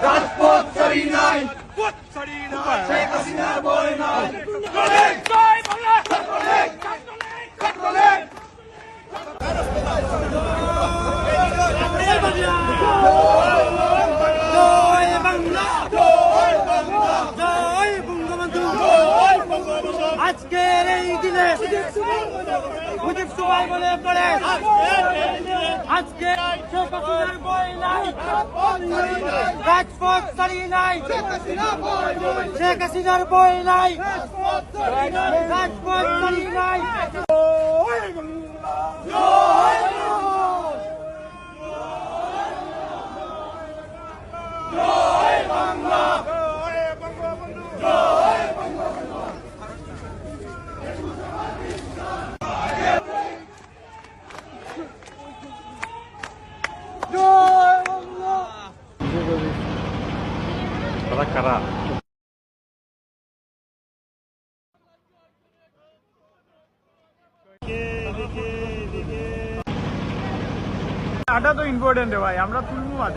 রাজপথ ছাড়ি নাই, শেখ হাসিনার বই নাই। জয় বাংলা, ছাত্রলীগ, ছাত্রলীগ। আজকের এই দিনে মুজিব সুভাই বলে পড়ে আজকে শেখ হাসিনার বই নাই, রাজপথ ছাড়ি নাই, শেখ হাসিনার বই নাই, রাজপথ ছাড়ি নাই। আটা তো ইম্পর্টেন্ট ভাই, আমরা তুলবো আগে।